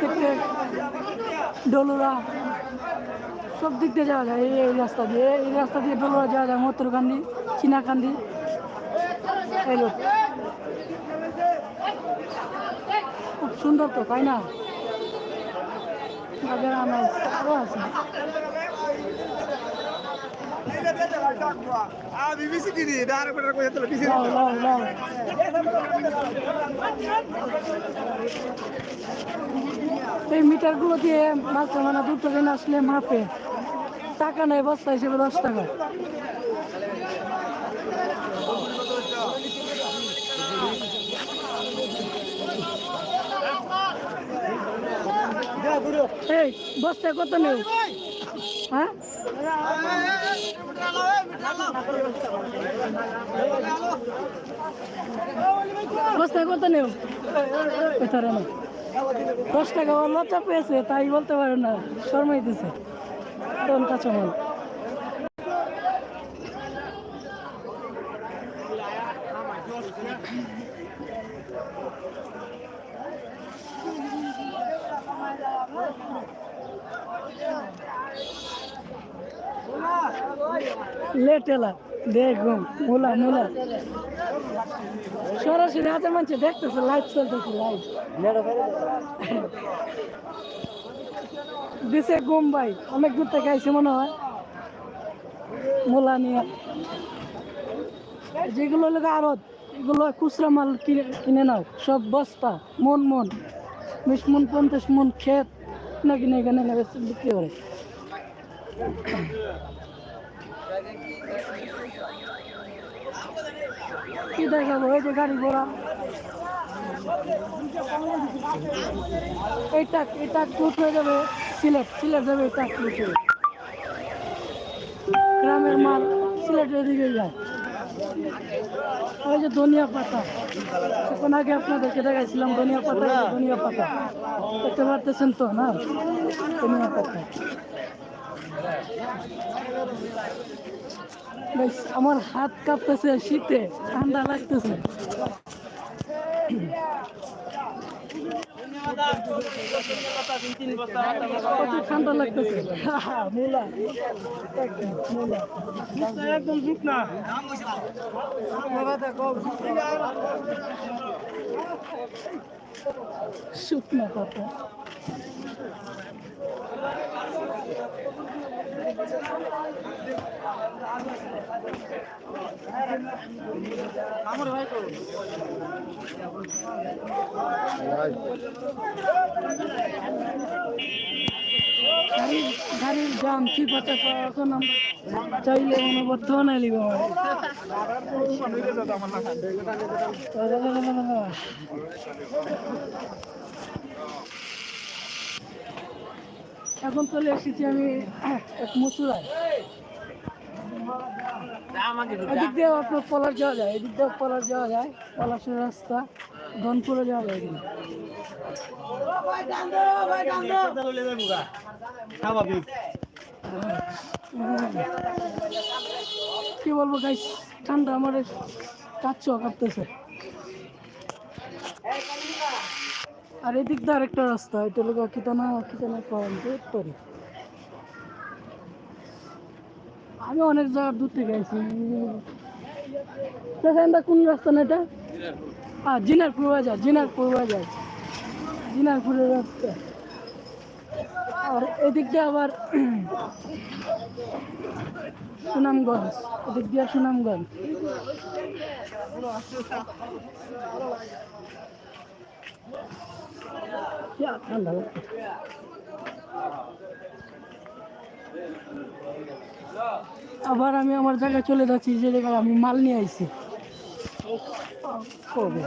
দেখতে দেখতে ডলুরা সব দিক দিয়ে যাওয়া যায়। এই রাস্তা দিয়ে ডলুরা যাওয়া যায়, মতরকান্দি, চিনাকান্দি, এই রোড। খুব সুন্দর তো, তাই না? বাজার আনাজ আরও আছে। এই মিটারগুলো দিয়ে মাছ মানে দূর থেকে আসলে মাপে, টাকা নেই বস্তা হিসেবে 10 টাকা। এই বস্তায় কত নেই? হ্যাঁ, বস্তায় কত নেই? ভেতরে না 10 টাকা। ওর লজ্জা পেয়েছে তাই বলতে পারে না, শর্মাই দিছে তখন কাঁচামাল। লেটেলা দেখুন মোলা মোলা সরাসরি হাতে মানছে দেখতেছে, লাইভ চলতেছে, লাইভ দিছে গুম ভাই, অনেক দূর থেকে আইছে মনে হয় মোলা নিয়ে। যেগুলো লোক আড়ত, এগুলো খুচরা মাল কিনে নাও, সব বস্তা মন 20 মন 50 মন ক্ষেত না কিনে এখানে বিক্রি করে। কি দেখাবো, এই যে গাড়ি ঘোড়া, এটা টুট হয়ে যাবে সিলেট যাবে, এটা টুট হয়ে গ্রামের মাল সিলেটের দিকে যায়। ওই যে ধনিয়া পাতা, এখন আগে আপনাদেরকে দেখাইছিলাম ধনিয়া পাতা দেখতে পারতেছেন তো না? ধনিয়া পাতা বেশ, আমার হাত কাঁপতেছে শীতে, ঠান্ডা লাগতেছে। ঠান্ডা লাগতেছে। একদম শুকনা শুকনা পাতা। গাড়ির জাম কি পাতা, এখন আমরা চাইলে অনবদ্য নাই লিব। এখন চলে এসেছি আমি এক মুসুরায়। এদিক দিয়েও আপনার পলাশ যাওয়া যায়, এদিক দিয়েও পলাশ যাওয়া যায়, পলাশের রাস্তা ধনপুরে যাওয়া যায়। কি বলবো গাইস, ঠান্ডা আমার কাঁপতেছে। আর এদিক দিয়ে আরেকটা রাস্তা, এটা লোক কিতানা করেন তরি। আমি অনেক জায়গার দূর থেকে আইছি। কোন রাস্তা না এটা? জিনারপুর জিনারপুরের রাস্তা। আর এদিক দিয়ে আবার সুনামগঞ্জ, এদিক দিয়ে সুনামগঞ্জ। ঠান্ডা লাগছে। আবার আমি আমার জায়গায় চলে যাচ্ছি, যে জায়গায় আমি মাল নিয়ে আইছি। কবে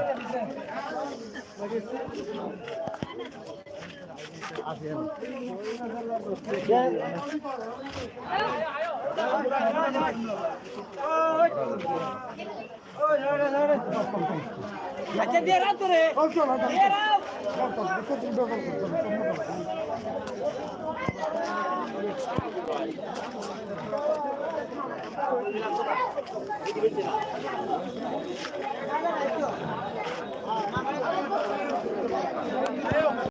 আচ্ছা দিয়ে রাত রে